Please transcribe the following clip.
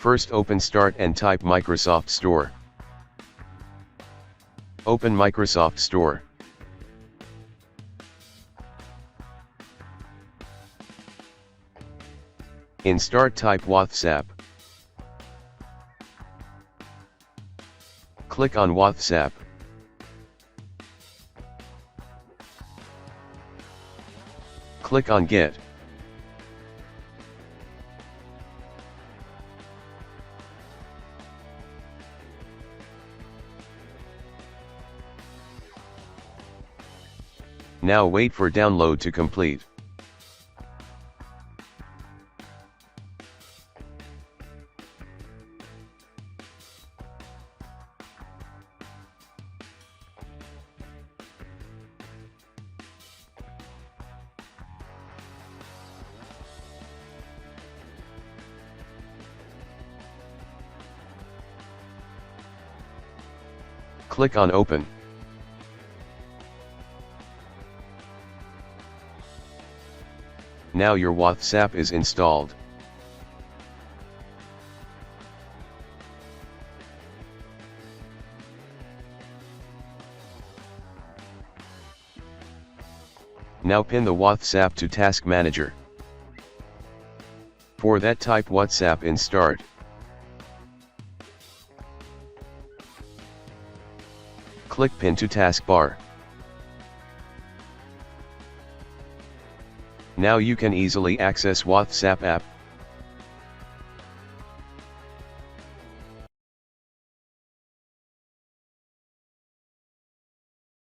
First open Start and type Microsoft Store. Open Microsoft Store. In Start type WhatsApp. Click on WhatsApp. Click on Get. Now wait for download to complete. Click on Open. Now your WhatsApp is installed. Now pin the WhatsApp to Task Manager. For that, type WhatsApp in Start. Click Pin to Taskbar. Now you can easily access WhatsApp app.